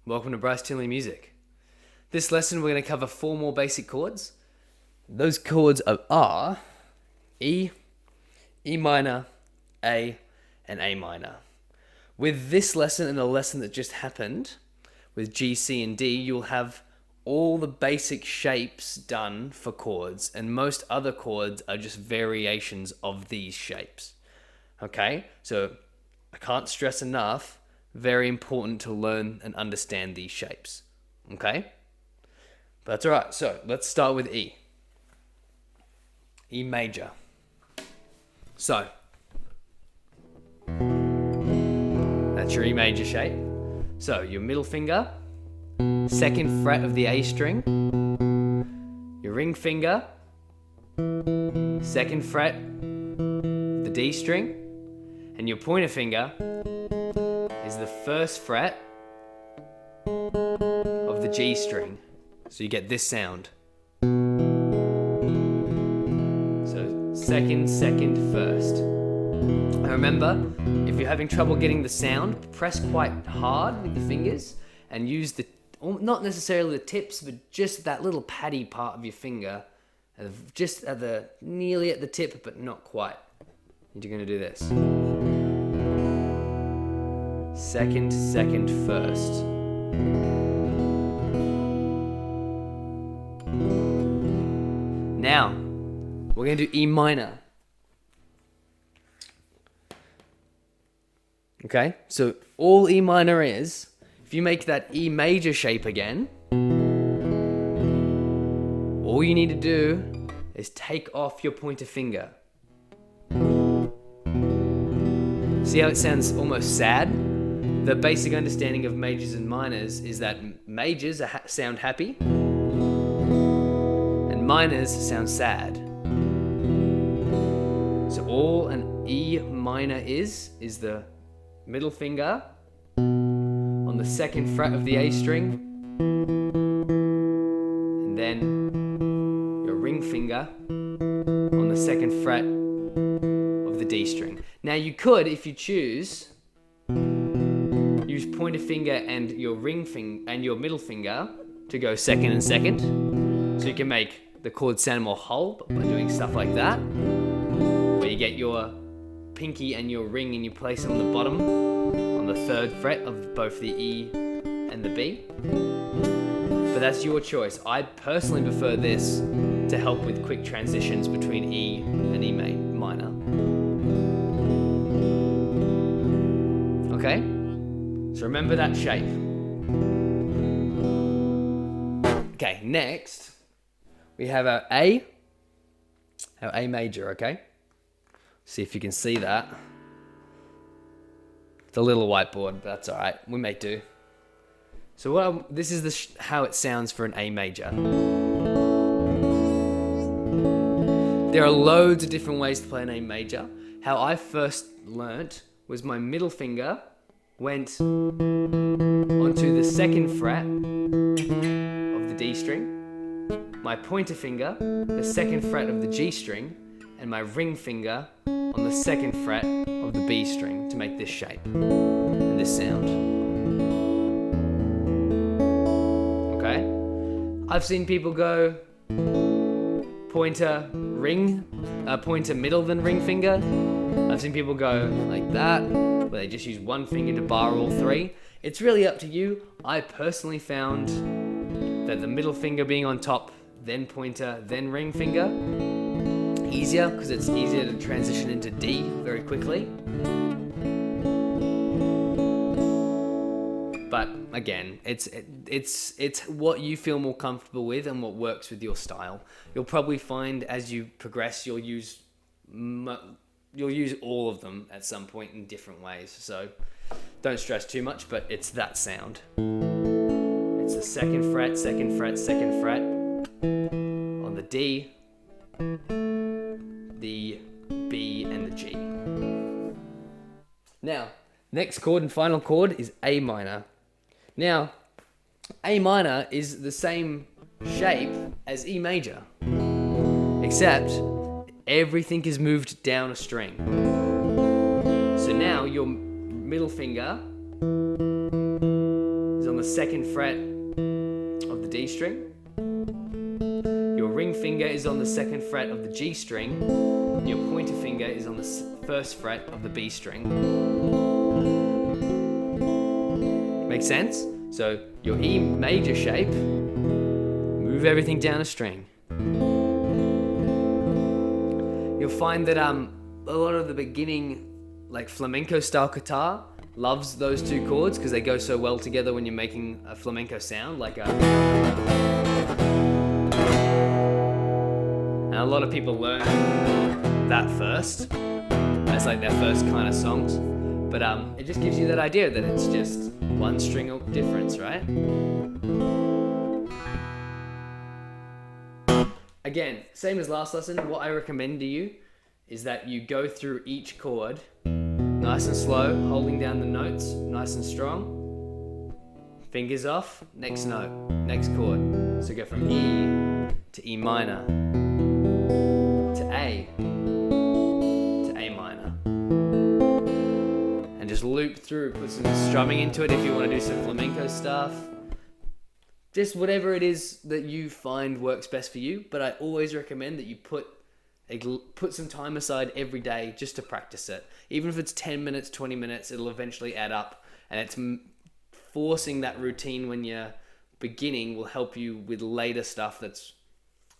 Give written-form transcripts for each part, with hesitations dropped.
Welcome to Bryce Tinley Music. This lesson we're going to cover 4 more basic chords. Those chords are E, E minor, A, and A minor. With this lesson and the lesson that just happened, with G, C, and D, you'll have all the basic shapes done for chords, and most other chords are just variations of these shapes. Okay, so I can't stress enough, very important to learn and understand these shapes. Okay, but that's all right. So let's start with E. E major. So that's your E major shape. So your middle finger, 2nd fret of the A string, your ring finger, 2nd fret of the D string, and your pointer finger is the 1st fret of the G string. So you get this sound. So 2nd, 2nd, 1st. And remember, if you're having trouble getting the sound, press quite hard with the fingers and use not necessarily the tips, but just that little paddy part of your finger, just nearly at the tip, but not quite. And you're going to do this. 2nd, 2nd, 1st. Now, we're going to do E minor. Okay, so all E minor is, if you make that E major shape again, all you need to do is take off your pointer finger. See how it sounds almost sad? The basic understanding of majors and minors is that majors sound happy and minors sound sad. So all an E minor is the middle finger on the 2nd fret of the A string, and then your ring finger on the 2nd fret of the D string. Now you could, if you choose, use pointer finger and your ring finger and your middle finger to go 2nd and 2nd, so you can make the chord sound more whole by doing stuff like that, where you get your pinky and your ring and you place it on the bottom on the 3rd fret of both the E and the B. But that's your choice. I personally prefer this to help with quick transitions between E and E minor. Okay? So remember that shape. Okay, next we have our A major, okay? See if you can see that. It's a little whiteboard, but that's all right. We may do. So this is how it sounds for an A major. There are loads of different ways to play an A major. How I first learnt was my middle finger went onto the 2nd fret of the D string, my pointer finger, the 2nd fret of the G string, and my ring finger on the 2nd fret of the B string to make this shape and this sound. Okay? I've seen people go pointer middle then ring finger. I've seen people go like that, where they just use one finger to bar all 3. It's really up to you. I personally found that the middle finger being on top, then pointer, then ring finger, easier because it's easier to transition into D very quickly. But again, it's what you feel more comfortable with and what works with your style. You'll probably find as you progress, you'll use all of them at some point in different ways. So don't stress too much, but it's that sound. It's the 2nd fret, 2nd fret, 2nd fret on the D, the B, and the G. Now, next chord and final chord is A minor. Now, A minor is the same shape as E major, except everything is moved down a string. So now your middle finger is on on the 2nd fret of the D string. Your ring finger is on the 2nd fret of the G string. Your pointer finger is on the 1st fret of the B string. Make sense? So your E major shape, move everything down a string. You'll find that a lot of the beginning, like flamenco style guitar, loves those 2 chords because they go so well together when you're making a flamenco sound, like a... And a lot of people learn that first as like their first kind of songs. But it just gives you that idea that it's just 1 string of difference, right? Again, same as last lesson, what I recommend to you is that you go through each chord nice and slow, holding down the notes nice and strong. Fingers off, next note, next chord. So go from E to E minor, to A minor. And just loop through, put some strumming into it if you want to do some flamenco stuff. Just whatever it is that you find works best for you, but I always recommend that you put some time aside every day just to practice it. Even if it's 10 minutes, 20 minutes, it'll eventually add up, and it's forcing that routine when you're beginning will help you with later stuff that's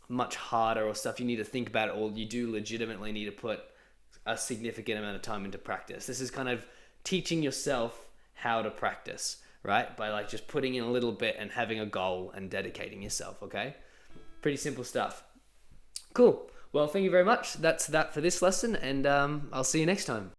much harder or stuff you need to think about, or you do legitimately need to put a significant amount of time into practice. This is kind of teaching yourself how to practice, right? By like just putting in a little bit and having a goal and dedicating yourself, okay? Pretty simple stuff. Cool. Well, thank you very much. That's that for this lesson, and I'll see you next time.